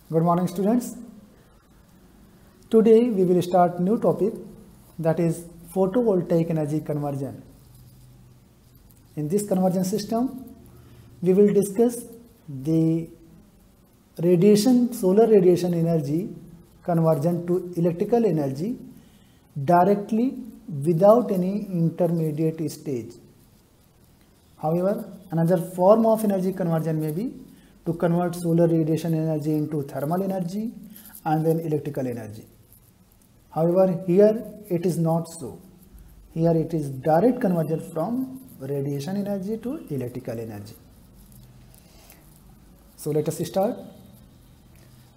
Good morning, students. Today we will start new topic, that is photovoltaic energy conversion. In this conversion system, we will discuss the solar radiation energy conversion to electrical energy directly without any intermediate stage. However, another form of energy conversion may be to convert solar radiation energy into thermal energy and then electrical energy. However, here it is not so. Here it is direct conversion from radiation energy to electrical energy. So let us start.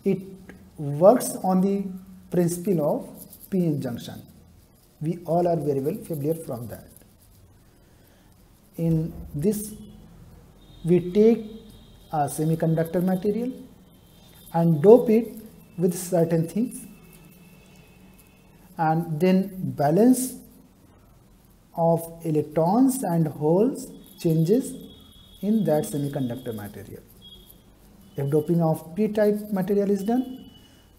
It works on the principle of p-n junction. We all are very well familiar from that. In this, we take a semiconductor material and dope it with certain things, and then balance of electrons and holes changes in that semiconductor material. If doping of p-type material is done,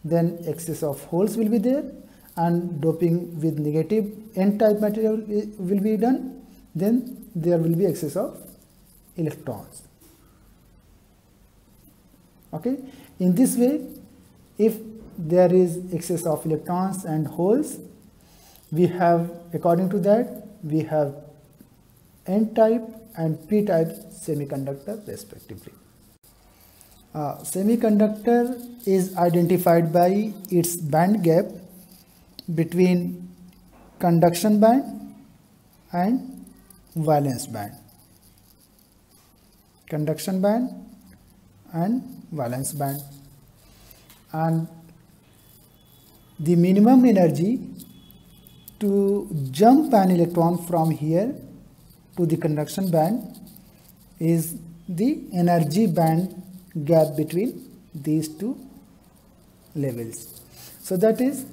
then excess of holes will be there, and doping with negative n-type material will be done, then there will be excess of electrons. Okay, in this way, if there is excess of electrons and holes, we have, according to that, we have n-type and p-type semiconductor respectively. Semiconductor is identified by its band gap between conduction band and valence band. Conduction band and valence band. And the minimum energy to jump an electron from here to the conduction band is the energy band gap between these two levels. So that is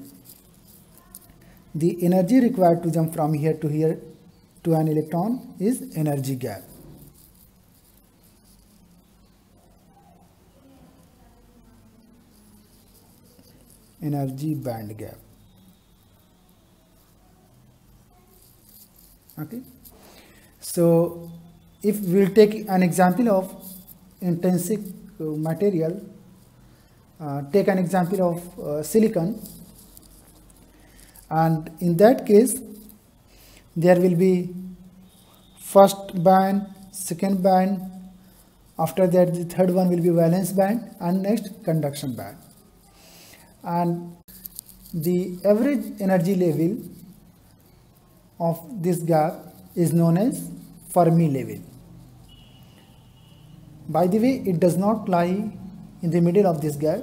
the energy required to jump from here to an electron is energy gap. Energy band gap. Okay, so if we will take an example of intrinsic material, take an example of silicon, and in that case there will be first band, second band, after that the third one will be valence band, and next conduction band. And the average energy level of this gap is known as Fermi level. By the way, it does not lie in the middle of this gap.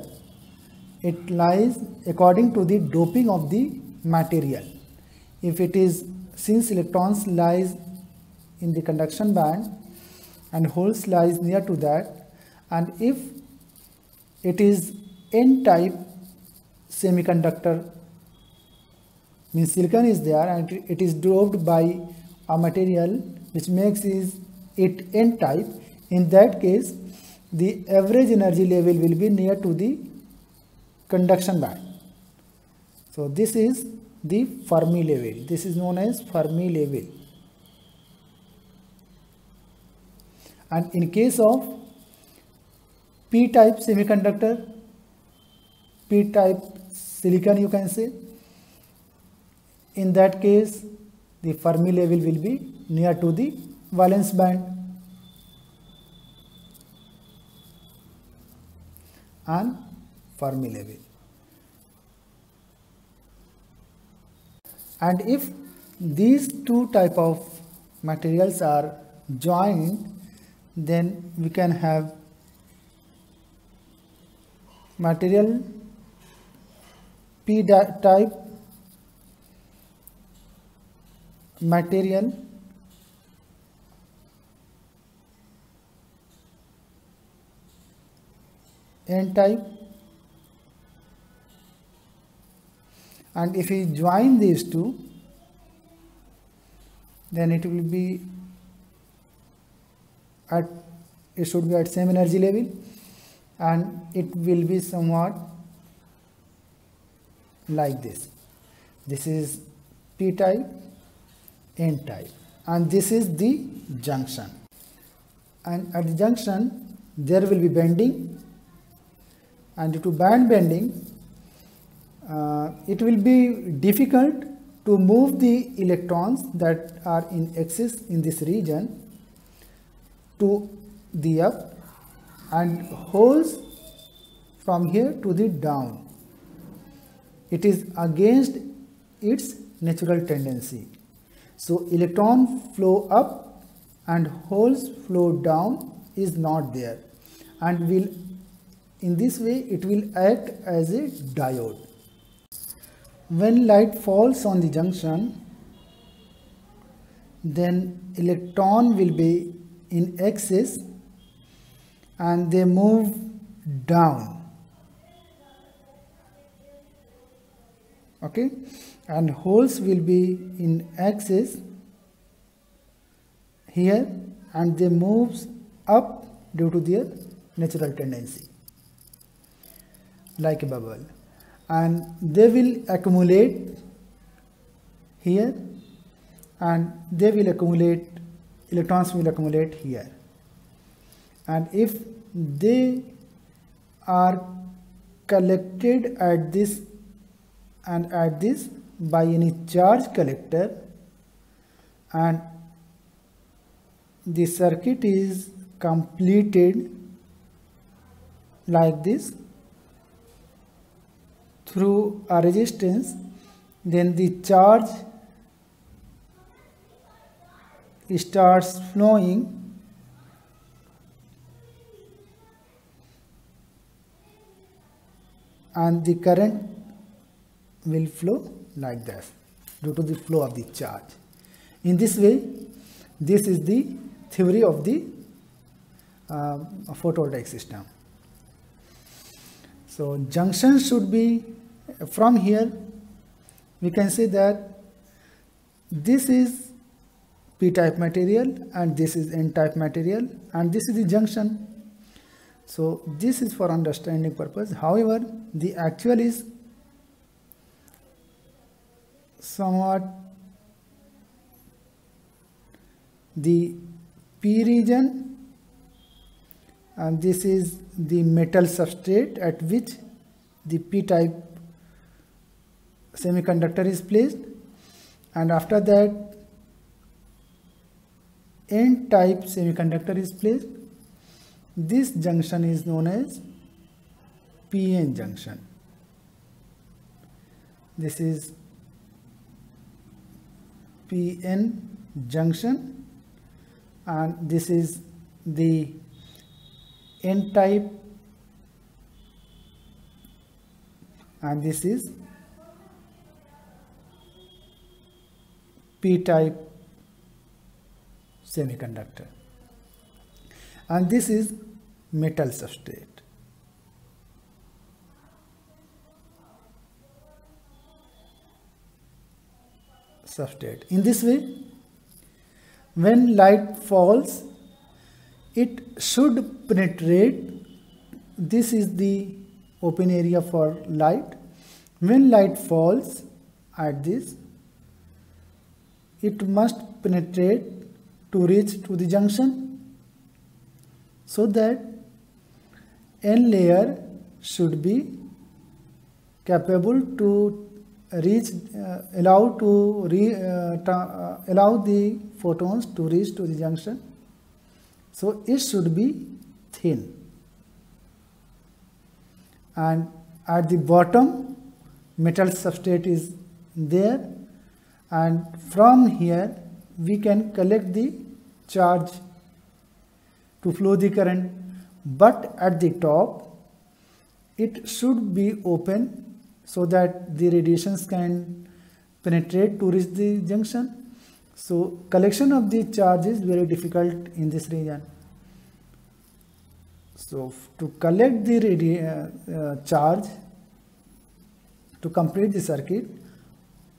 It lies according to the doping of the material. If it is, since electrons lies in the conduction band and holes lies near to that, and if it is n-type semiconductor, means silicon is there and it is doped by a material which makes it n-type, in that case the average energy level will be near to the conduction band. So this is the Fermi level. This is known as Fermi level. And in case of p-type semiconductor, p-type silicon you can say, in that case the Fermi level will be near to the valence band and Fermi level. And if these two type of materials are joined, then we can have material p-type material n-type, and if we join these two, then it will be at, it should be at same energy level. and it will be somewhat like this. This is P type, N type, and this is the junction. And at the junction there will be bending, and due to band bending it will be difficult to move the electrons that are in excess in this region to the up, and holes from here to the down. It is against its natural tendency. So electron flow up and holes flow down is not there, and will in this way it will act as a diode. When light falls on the junction, then electron will be in excess and they move down, okay, and holes will be in excess here and they moves up due to their natural tendency, like a bubble, and they will accumulate here and they will accumulate, electrons will accumulate here, and if they are collected at this and at this by any charge collector, and the circuit is completed like this through a resistance, then the charge starts flowing and the current will flow like this due to the flow of the charge. In this way, this is the theory of the photovoltaic system. So junction should be, from here we can say that this is p-type material and this is n-type material and this is the junction. So this is for understanding purpose. However, the actual is somewhat the p region, and this is the metal substrate at which the p-type semiconductor is placed, and after that n-type semiconductor is placed. This junction is known as PN junction. This is PN junction and this is the N-type and this is P-type semiconductor, and this is metal substrate. In this way, when light falls, it should penetrate. This is the open area for light. When light falls at this, it must penetrate to reach to the junction, so that N layer should be capable to reach, allow the photons to reach to the junction. So it should be thin, and at the bottom metal substrate is there, and from here we can collect the charge to flow the current, but at the top it should be open so that the radiations can penetrate to reach the junction. So collection of the charge is very difficult in this region. So to collect the charge to complete the circuit,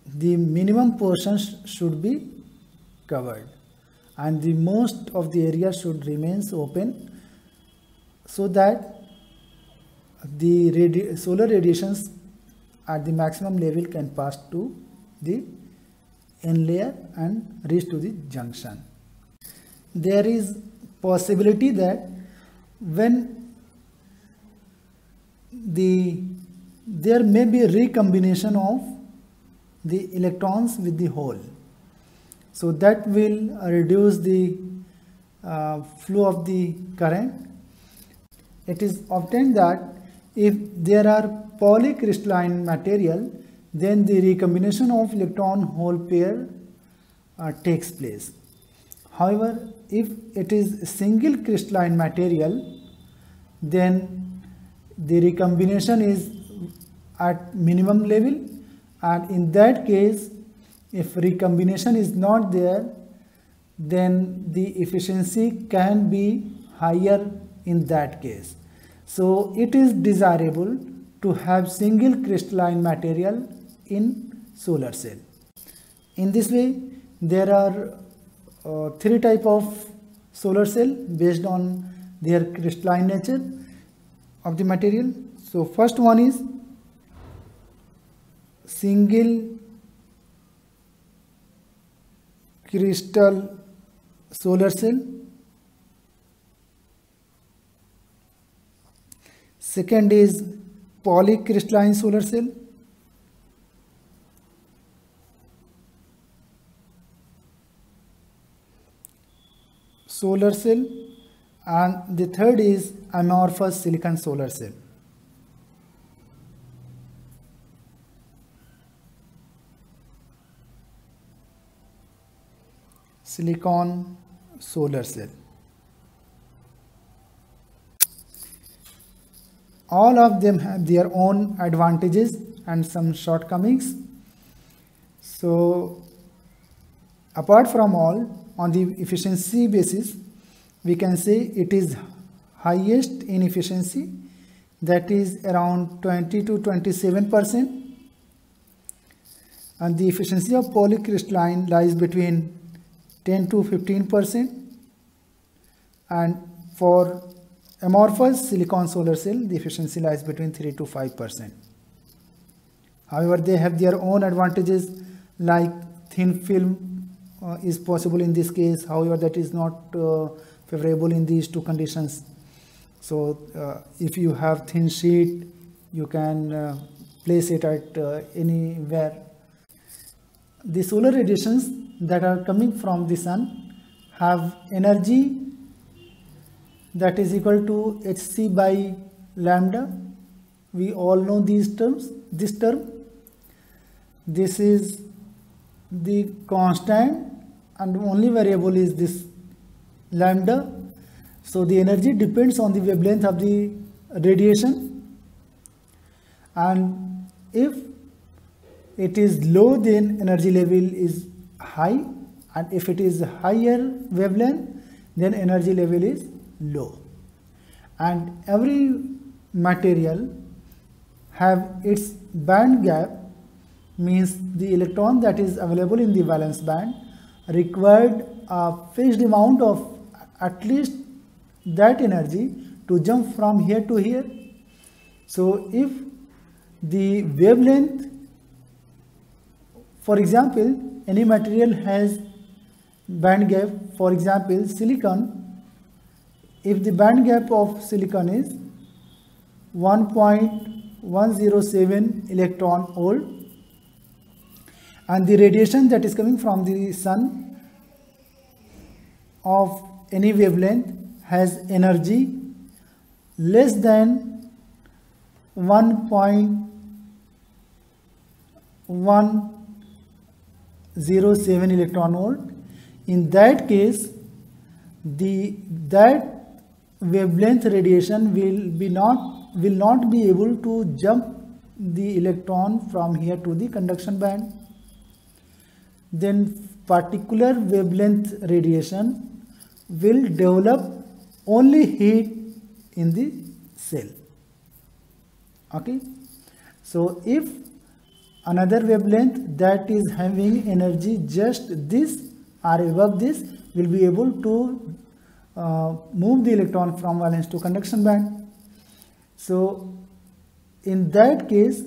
the minimum portion should be covered and the most of the area should remain open, so that the solar radiations at the maximum level can pass to the N layer and reach to the junction. There is possibility that when there may be a recombination of the electrons with the hole, so that will reduce the flow of the current. It is obtained that if there are polycrystalline material, then the recombination of electron hole pair takes place. However, if it is single crystalline material, then the recombination is at minimum level, and in that case, if recombination is not there, then the efficiency can be higher in that case. So it is desirable to have single crystalline material in solar cell. In this way, there are three types of solar cell based on their crystalline nature of the material. So first one is single crystal solar cell. Second is polycrystalline solar cell. Solar cell, and the third is amorphous silicon solar cell. Silicon solar cell. All of them have their own advantages and some shortcomings. So apart from all, on the efficiency basis, we can say it is highest in efficiency, that is around 20 to 27%, and the efficiency of polycrystalline lies between 10 to 15%, and for amorphous silicon solar cell, the efficiency lies between 3 to 5%. However, they have their own advantages, like thin film is possible in this case. However, that is not favorable in these two conditions. So if you have thin sheet, you can place it at anywhere. The solar radiations that are coming from the sun have energy that is equal to Hc by lambda. We all know these terms. This term, this is the constant, and the only variable is this lambda. So the energy depends on the wavelength of the radiation, and if it is low, then energy level is high, and if it is higher wavelength, then energy level is low. And every material have its band gap, means the electron that is available in the valence band required a fixed amount of at least that energy to jump from here to here. So if the wavelength, for example, any material has band gap, for example silicon, if the band gap of silicon is 1.107 electron volt, and the radiation that is coming from the sun of any wavelength has energy less than 1.107 electron volt, in that case that wavelength radiation will not be able to jump the electron from here to the conduction band. Then particular wavelength radiation will develop only heat in the cell. Okay, so if another wavelength that is having energy just this or above this will be able to move the electron from valence to conduction band. So in that case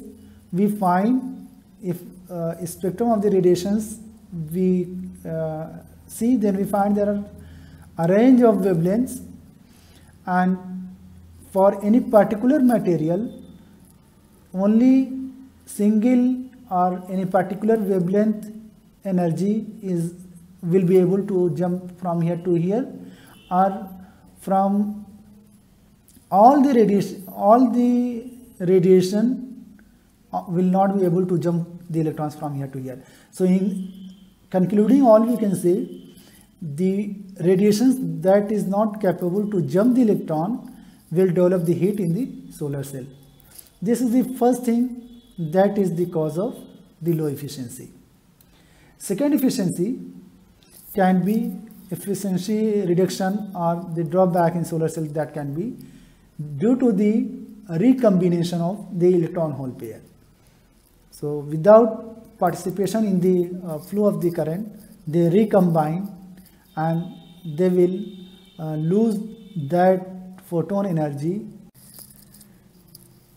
we find, if spectrum of the radiations we see, then we find there are a range of wavelengths, and for any particular material only single or any particular wavelength energy will be able to jump from here to here, or from all the radiation will not be able to jump the electrons from here to here. So in concluding all, we can say the radiations that is not capable to jump the electron will develop the heat in the solar cell. This is the first thing, that is the cause of the low efficiency. Second efficiency can be efficiency reduction or the drawback in solar cell, that can be due to the recombination of the electron hole pair. So without participation in the flow of the current, they recombine and they will lose that photon energy.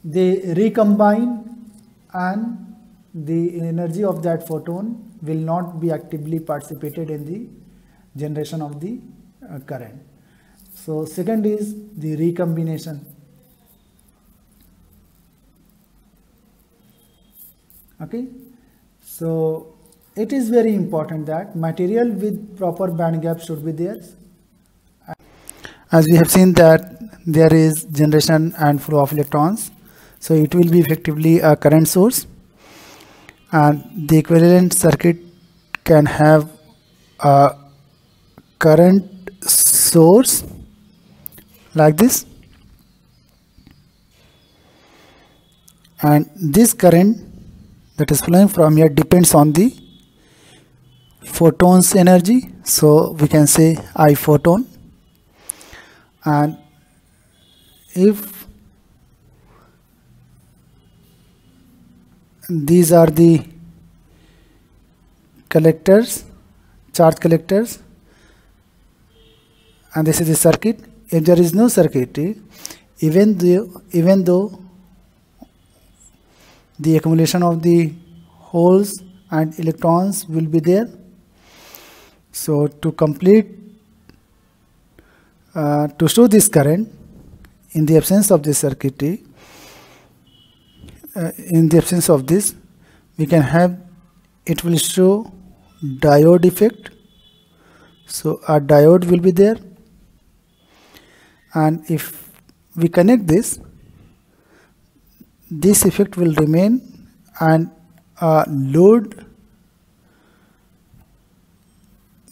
They recombine and the energy of that photon will not be actively participated in the generation of the current. So second is the recombination. Okay, so it is very important that material with proper band gap should be there. As we have seen that there is generation and flow of electrons, so it will be effectively a current source, and the equivalent circuit can have a current source like this, and this current that is flowing from here depends on the photon's energy, so we can say I photon. And if these are the collectors, charge collectors, and this is the circuit, if there is no circuitry, even though the accumulation of the holes and electrons will be there. So to complete to show this current in the absence of this circuitry, in the absence of this, we can have, it will show diode effect. So a diode will be there, and if we connect this effect will remain, and a load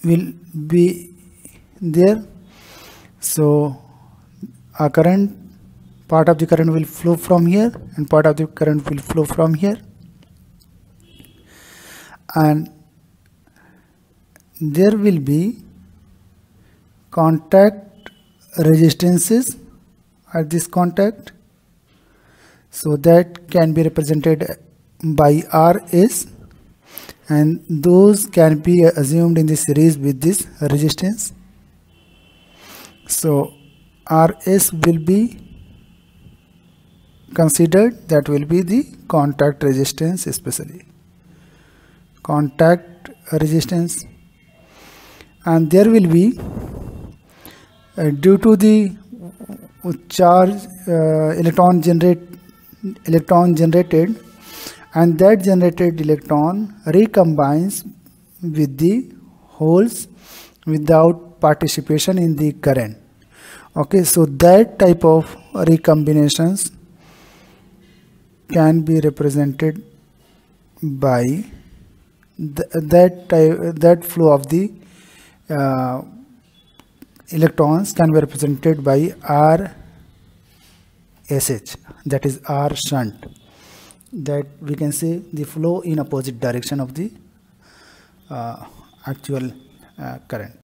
will be there. So a current, part of the current will flow from here and part of the current will flow from here, and there will be contact resistances at this contact, so that can be represented by RS, and those can be assumed in the series with this resistance. So RS will be considered, that will be the contact resistance, especially contact resistance. And there will be due to the charge electron generated, and that generated electron recombines with the holes without participation in the current. Okay, so that type of recombinations can be represented by that flow of the electrons can be represented by RSH, that is R shunt, that we can say the flow in opposite direction of the actual current.